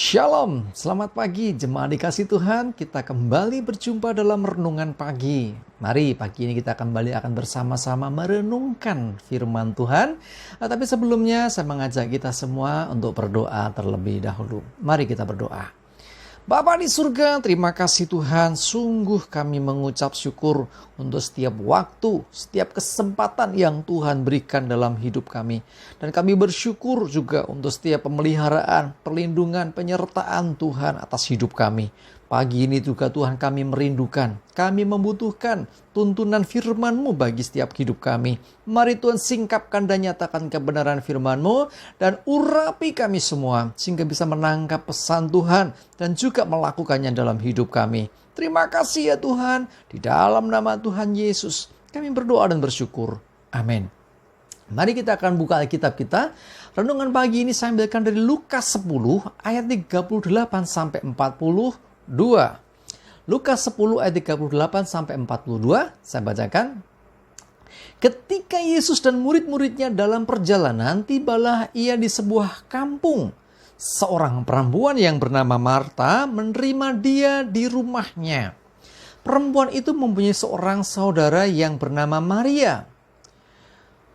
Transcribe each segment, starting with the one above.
Shalom, selamat pagi jemaat dikasih Tuhan. Kita kembali berjumpa dalam renungan pagi. Mari pagi ini kita kembali akan bersama-sama merenungkan firman Tuhan. Tapi sebelumnya saya mengajak kita semua untuk berdoa terlebih dahulu. Mari kita berdoa. Bapa di surga, terima kasih Tuhan. Sungguh kami mengucap syukur untuk setiap waktu, setiap kesempatan yang Tuhan berikan dalam hidup kami. Dan kami bersyukur juga untuk setiap pemeliharaan, perlindungan, penyertaan Tuhan atas hidup kami. Pagi ini juga Tuhan kami merindukan, kami membutuhkan tuntunan firman-Mu bagi setiap hidup kami. Mari Tuhan singkapkan dan nyatakan kebenaran firman-Mu dan urapi kami semua sehingga bisa menangkap pesan Tuhan dan juga melakukannya dalam hidup kami. Terima kasih ya Tuhan, di dalam nama Tuhan Yesus kami berdoa dan bersyukur. Amin. Mari kita akan buka Alkitab kita. Renungan pagi ini saya ambilkan dari Lukas 10 ayat 38 sampai 42. Lukas 10 ayat 38 sampai 42, saya bacakan. Ketika Yesus dan murid-muridnya dalam perjalanan, tibalah ia di sebuah kampung. Seorang perempuan yang bernama Marta menerima dia di rumahnya. Perempuan itu mempunyai seorang saudara yang bernama Maria.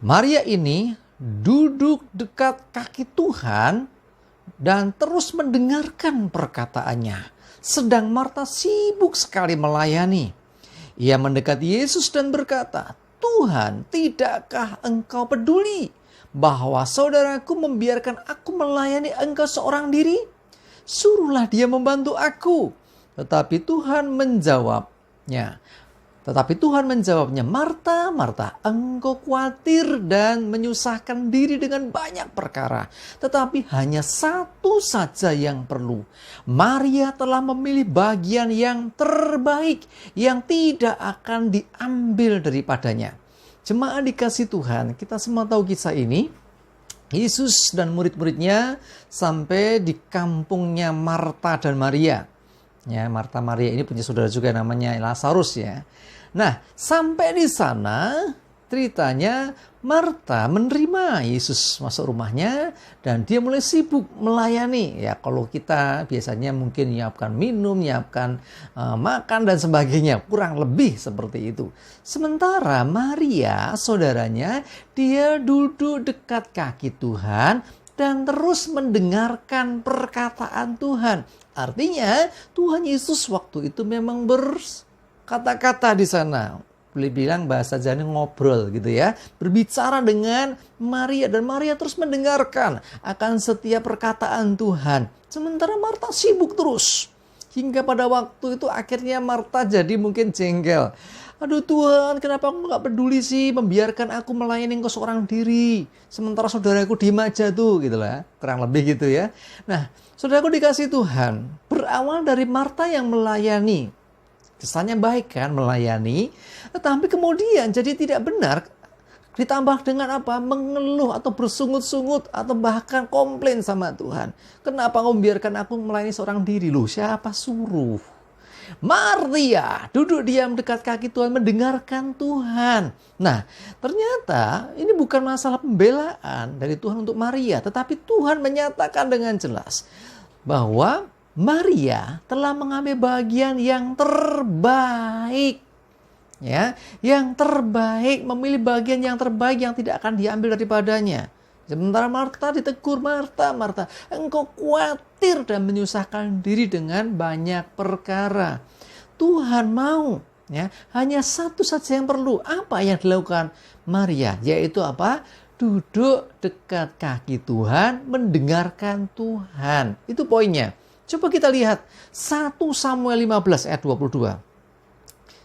Maria ini duduk dekat kaki Tuhan dan terus mendengarkan perkataannya. Sedang Marta sibuk sekali melayani. Ia mendekati Yesus dan berkata, "Tuhan, tidakkah engkau peduli bahwa saudaraku membiarkan aku melayani engkau seorang diri? Suruhlah dia membantu aku." Tetapi Tuhan menjawabnya, "Marta, Marta, engkau khawatir dan menyusahkan diri dengan banyak perkara. Tetapi hanya satu saja yang perlu. Maria telah memilih bagian yang terbaik yang tidak akan diambil daripadanya." Jemaat dikasih Tuhan, kita semua tahu kisah ini. Yesus dan murid-muridnya sampai di kampungnya Marta dan Maria. Ya, Marta Maria ini punya saudara juga namanya Lazarus ya. Nah, sampai di sana ceritanya Marta menerima Yesus masuk rumahnya dan dia mulai sibuk melayani. Ya, kalau kita biasanya mungkin nyiapkan minum, nyiapkan makan dan sebagainya, kurang lebih seperti itu. Sementara Maria, saudaranya, dia duduk dekat kaki Tuhan dan terus mendengarkan perkataan Tuhan. Artinya Tuhan Yesus waktu itu memang kata-kata di sana, boleh bilang bahasa Jawa ngobrol gitu ya, berbicara dengan Maria dan Maria terus mendengarkan akan setiap perkataan Tuhan. Sementara Marta sibuk terus. Hingga pada waktu itu akhirnya Marta jadi mungkin jengkel. "Aduh Tuhan, kenapa aku gak peduli sih membiarkan aku melayani engkau seorang diri. Sementara saudaraku diem aja tuh," gitu lah. Kurang lebih gitu ya. Nah, saudaraku dikasih Tuhan, berawal dari Marta yang melayani. Kesannya baik kan melayani, tetapi kemudian jadi tidak benar. Ditambah dengan apa? Mengeluh atau bersungut-sungut atau bahkan komplain sama Tuhan. "Kenapa kau membiarkan aku melayani seorang diri?" Loh, siapa suruh? Maria duduk diam dekat kaki Tuhan mendengarkan Tuhan. Nah, ternyata ini bukan masalah pembelaan dari Tuhan untuk Maria, tetapi Tuhan menyatakan dengan jelas bahwa Maria telah mengambil bagian yang terbaik. Ya, yang terbaik, memilih bagian yang terbaik yang tidak akan diambil daripadanya. Sementara Marta ditegur, "Marta, Marta, engkau khawatir dan menyusahkan diri dengan banyak perkara." Tuhan mau ya, hanya satu saja yang perlu. Apa yang dilakukan Maria? Yaitu apa? Duduk dekat kaki Tuhan, mendengarkan Tuhan. Itu poinnya. Coba kita lihat 1 Samuel 15 ayat 22.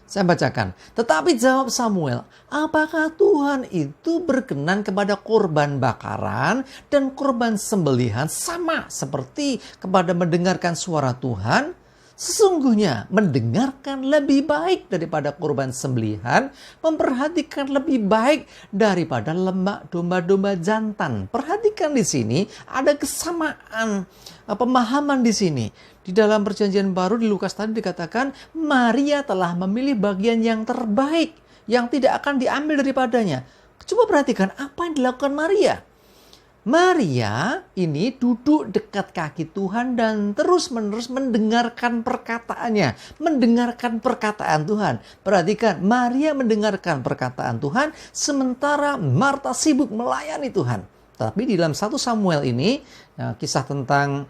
Saya bacakan. "Tetapi jawab Samuel, apakah Tuhan itu berkenan kepada korban bakaran dan korban sembelihan sama seperti kepada mendengarkan suara Tuhan? Sesungguhnya mendengarkan lebih baik daripada korban sembelihan, memperhatikan lebih baik daripada lemak domba-domba jantan." Perhatikan di sini ada kesamaan pemahaman di sini. Di dalam perjanjian baru di Lukas tadi dikatakan Maria telah memilih bagian yang terbaik yang tidak akan diambil daripadanya. Coba perhatikan apa yang dilakukan Maria. Maria ini duduk dekat kaki Tuhan dan terus-menerus mendengarkan perkataannya. Mendengarkan perkataan Tuhan. Perhatikan, Maria mendengarkan perkataan Tuhan sementara Marta sibuk melayani Tuhan. Tapi di dalam 1 Samuel ini, kisah tentang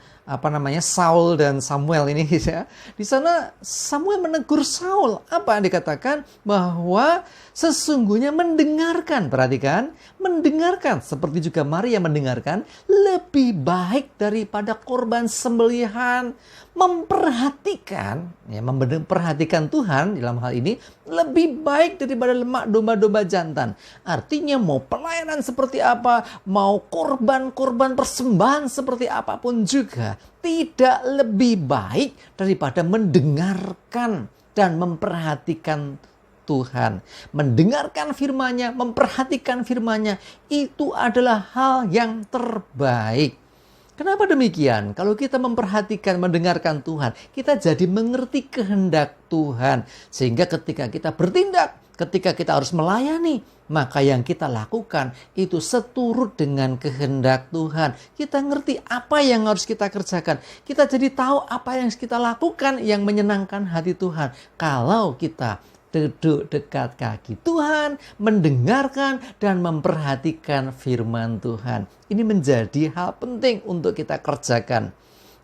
Saul dan Samuel ini ya. Di sana Samuel menegur Saul. Apa yang dikatakan? Bahwa sesungguhnya mendengarkan, perhatikan, mendengarkan seperti juga Maria mendengarkan lebih baik daripada korban sembelihan. Memperhatikan, memperhatikan Tuhan dalam hal ini lebih baik daripada lemak domba-domba jantan. Artinya mau pelayanan seperti apa, mau korban-korban persembahan seperti apapun juga, tidak lebih baik daripada mendengarkan dan memperhatikan Tuhan. Mendengarkan firman-Nya, memperhatikan firman-Nya, itu adalah hal yang terbaik. Kenapa demikian? Kalau kita memperhatikan, mendengarkan Tuhan, kita jadi mengerti kehendak Tuhan. Sehingga ketika kita bertindak, ketika kita harus melayani, maka yang kita lakukan itu seturut dengan kehendak Tuhan. Kita ngerti apa yang harus kita kerjakan. Kita jadi tahu apa yang kita lakukan yang menyenangkan hati Tuhan. Kalau kita duduk dekat kaki Tuhan, mendengarkan dan memperhatikan firman Tuhan. Ini menjadi hal penting untuk kita kerjakan.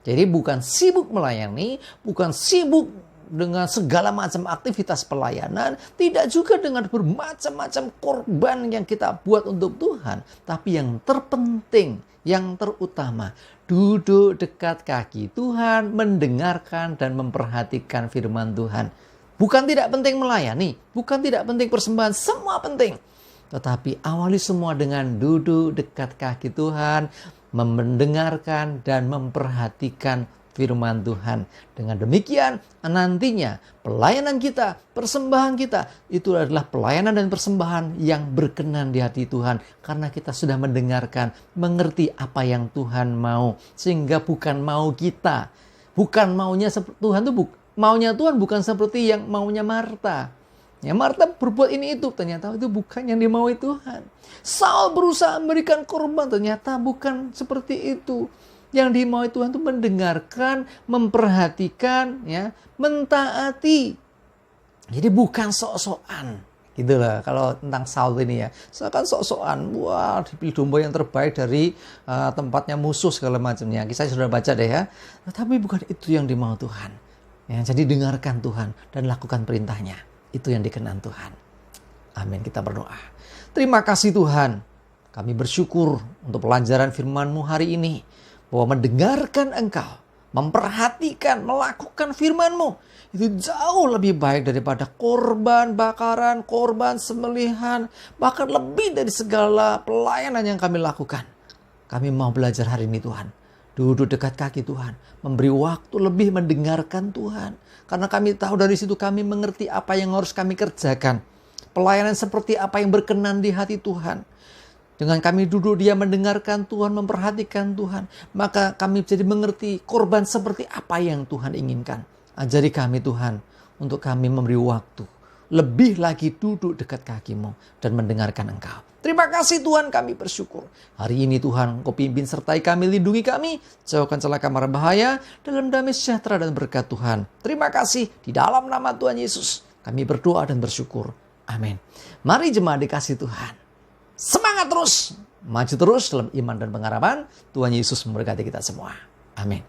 Jadi bukan sibuk melayani, bukan sibuk dengan segala macam aktivitas pelayanan, tidak juga dengan bermacam-macam korban yang kita buat untuk Tuhan. Tapi yang terpenting, yang terutama, duduk dekat kaki Tuhan, mendengarkan dan memperhatikan firman Tuhan. Bukan tidak penting melayani, bukan tidak penting persembahan, semua penting. Tetapi awali semua dengan duduk dekat kaki Tuhan, mendengarkan dan memperhatikan firman Tuhan. Dengan demikian, nantinya pelayanan kita, persembahan kita, itu adalah pelayanan dan persembahan yang berkenan di hati Tuhan. Karena kita sudah mendengarkan, mengerti apa yang Tuhan mau. Sehingga bukan mau kita, bukan maunya Tuhan itu maunya Tuhan bukan seperti yang maunya Marta. Ya, Marta berbuat ini itu, ternyata itu bukan yang dimaui Tuhan. Saul berusaha memberikan korban, ternyata bukan seperti itu. Yang dimaui Tuhan itu mendengarkan, memperhatikan, ya, mentaati. Jadi bukan sok-sokan. Gitu lah kalau tentang Saul ini ya. Seakan sok-sokan, wah dipilih domba yang terbaik dari tempatnya musuh segala macamnya. Kisah sudah baca deh ya. Tapi bukan itu yang dimau Tuhan. Ya, jadi dengarkan Tuhan dan lakukan perintahnya. Itu yang dikenan Tuhan. Amin. Kita berdoa. Terima kasih Tuhan. Kami bersyukur untuk pelajaran firman-Mu hari ini. Bahwa mendengarkan Engkau, memperhatikan, melakukan firman-Mu, itu jauh lebih baik daripada korban bakaran, korban sembelihan, bahkan lebih dari segala pelayanan yang kami lakukan. Kami mau belajar hari ini Tuhan. Duduk dekat kaki Tuhan, memberi waktu lebih mendengarkan Tuhan. Karena kami tahu dari situ kami mengerti apa yang harus kami kerjakan. Pelayanan seperti apa yang berkenan di hati Tuhan. Dengan kami duduk dia mendengarkan Tuhan, memperhatikan Tuhan, maka kami jadi mengerti korban seperti apa yang Tuhan inginkan. Ajari kami Tuhan, untuk kami memberi waktu. Lebih lagi duduk dekat kaki-Mu dan mendengarkan Engkau. Terima kasih Tuhan, kami bersyukur. Hari ini Tuhan, Engkau pimpin sertai kami, lindungi kami. Jauhkan celaka mara bahaya, dalam damai sejahtera dan berkat Tuhan. Terima kasih, di dalam nama Tuhan Yesus, kami berdoa dan bersyukur. Amin. Mari jemaat dikasih Tuhan. Semangat terus, maju terus dalam iman dan pengharapan. Tuhan Yesus memberkati kita semua. Amin.